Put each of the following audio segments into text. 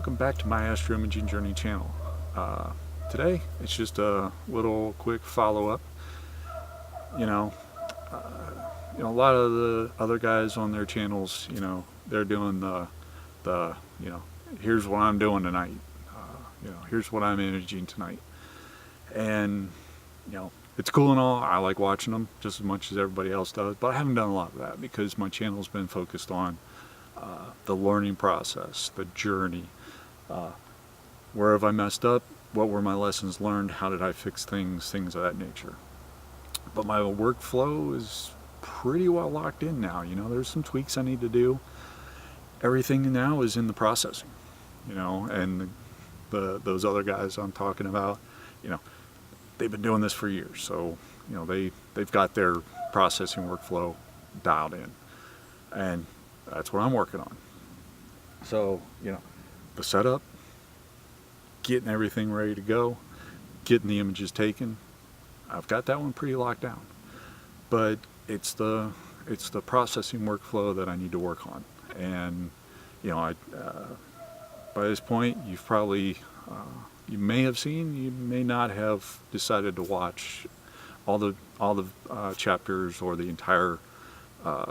welcome back to my Astroimaging Journey channel. Today it's just a little quick follow-up. You know, a lot of the other guys on their channels, they're doing the here's what I'm doing tonight. Here's what I'm imaging tonight, and it's cool and all. I like watching them just as much as everybody else does, but I haven't done a lot of that because my channel's been focused on the learning process, the journey. Where have I messed up? What were my lessons learned? How did I fix things of that nature? But my workflow is pretty well locked in now. There's some tweaks I need to do. Everything now is in the processing, and those other guys I'm talking about, they've been doing this for years. So, they've got their processing workflow dialed in. And that's what I'm working on. So, the setup, getting everything ready to go, getting the images taken, I've got that one pretty locked down. But it's the processing workflow that I need to work on. And, by this point, you've probably, you may have seen, you may not have decided to watch all the chapters or the entire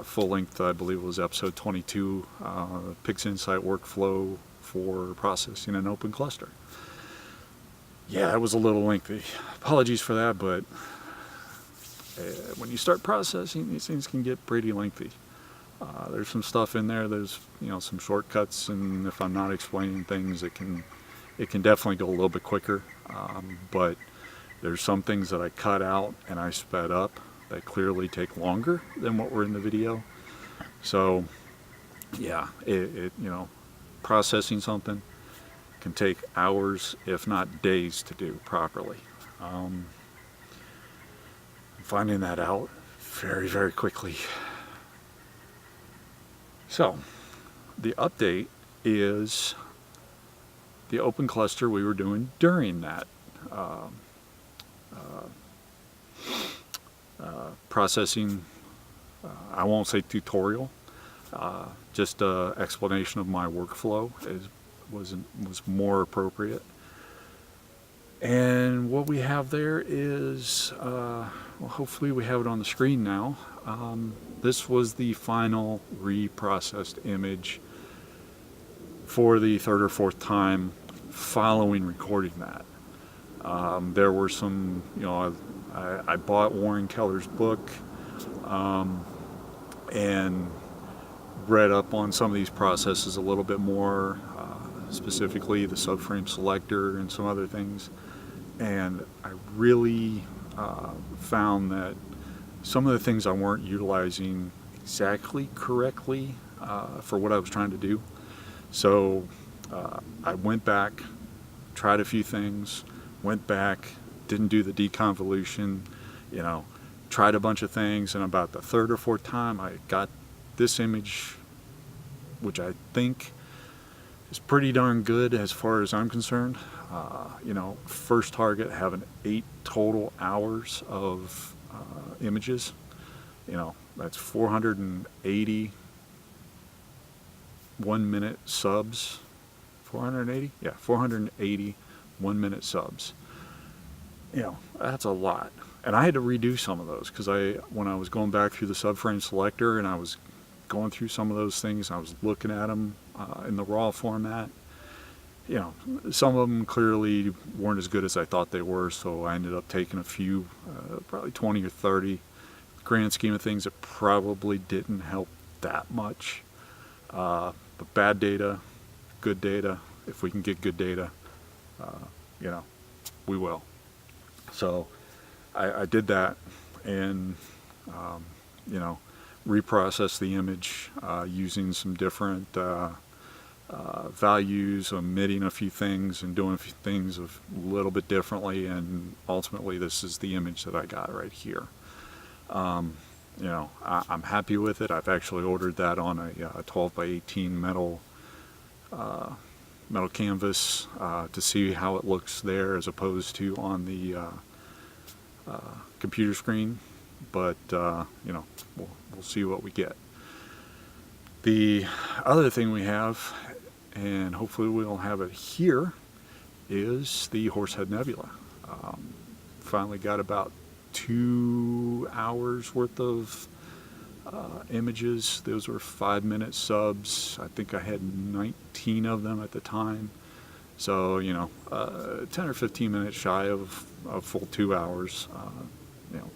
full length, I believe it was episode 22, PixInsight workflow for processing an open cluster. Yeah, that was a little lengthy. Apologies for that, but when you start processing, these things can get pretty lengthy. There's some stuff in there, there's some shortcuts, and if I'm not explaining things, it can definitely go a little bit quicker. But there's some things that I cut out and I sped up that clearly take longer than what were in the video. So yeah, processing something can take hours, if not days, to do properly. Finding that out very, very quickly. So the update is the open cluster we were doing during that processing, I won't say tutorial, just an explanation of my workflow was more appropriate. And what we have there is, well, hopefully we have it on the screen now. This was the final reprocessed image for the third or fourth time following recording that. There were some, I bought Warren Keller's book and read up on some of these processes a little bit more, specifically the subframe selector and some other things. And I really found that some of the things I weren't utilizing exactly correctly for what I was trying to do. So I went back, tried a few things, went back, didn't do the deconvolution, tried a bunch of things, and about the third or fourth time I got this image, which I think is pretty darn good as far as I'm concerned. First target having 8 total hours of images. That's 480 1-minute subs. 480? Yeah, 480 1-minute subs. That's a lot. And I had to redo some of those because when I was going back through the subframe selector and I was going through some of those things, I was looking at them in the raw format. Some of them clearly weren't as good as I thought they were, so I ended up taking a few, probably 20 or 30. Grand scheme of things, it probably didn't help that much. But bad data, good data, if we can get good data, we will. So I did that and, reprocessed the image using some different values, omitting a few things and doing a few things a little bit differently, and ultimately this is the image that I got right here. I'm happy with it. I've actually ordered that on a 12 by 18 metal canvas to see how it looks there as opposed to on the computer screen, but we'll see what we get. The other thing we have and hopefully we'll have it here, is the Horsehead Nebula. Finally got about 2 hours worth of images. Those were 5-minute subs. I think I had 19 of them at the time. So, 10 or 15 minutes shy of a full 2 hours.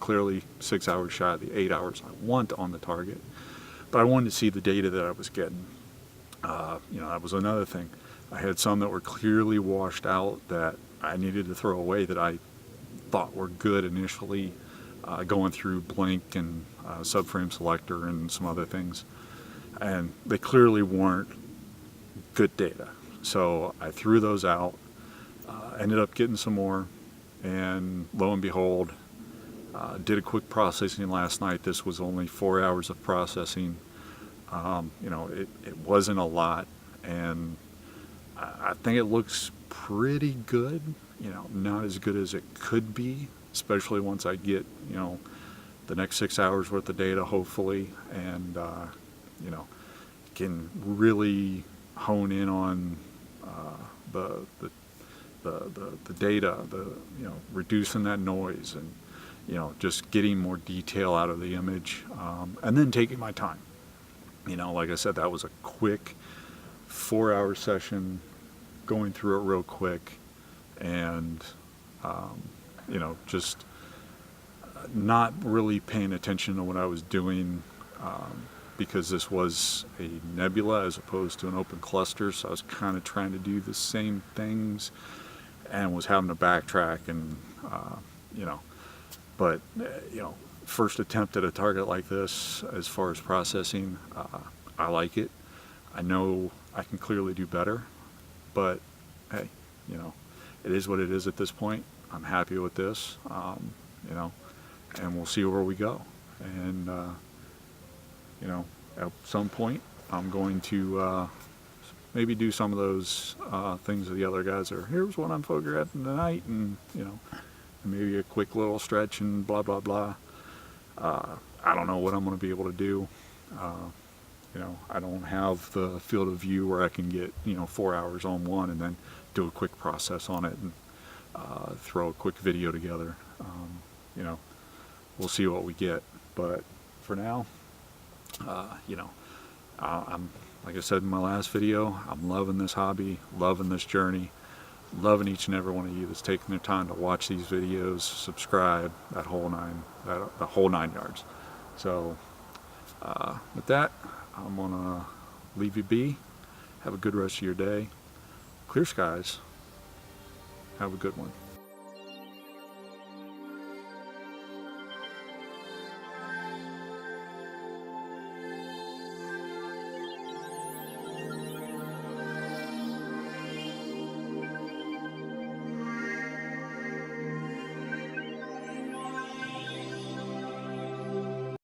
Clearly 6 hours shy of the 8 hours I want on the target. But I wanted to see the data that I was getting. That was another thing. I had some that were clearly washed out that I needed to throw away that I thought were good initially, going through blink and subframe selector and some other things, and they clearly weren't good data. So I threw those out, ended up getting some more, and lo and behold, did a quick processing last night. This was only 4 hours of processing. It wasn't a lot, and I think it looks pretty good. Not as good as it could be, especially once I get, the next 6 hours worth of data, hopefully, and, can really hone in on the data, reducing that noise, and, just getting more detail out of the image, and then taking my time. Like I said, that was a quick 4-hour session, going through it real quick, and just not really paying attention to what I was doing, because this was a nebula as opposed to an open cluster, so I was kind of trying to do the same things and was having to backtrack, and but first attempt at a target like this as far as processing, I like it. I know I can clearly do better, but hey, it is what it is at this point. I'm happy with this, and we'll see where we go. And, at some point, I'm going to maybe do some of those things that the other guys are, here's what I'm photographing tonight, and, maybe a quick little stretch and blah, blah, blah. I don't know what I'm going to be able to do. I don't have the field of view where I can get, 4 hours on one and then do a quick process on it and throw a quick video together. We'll see what we get. But for now, I'm, like I said in my last video, I'm loving this hobby, loving this journey, loving each and every one of you that's taking their time to watch these videos, subscribe, the whole 9 yards. So with that, I'm gonna leave you be. Have a good rest of your day. Clear skies. Have a good one.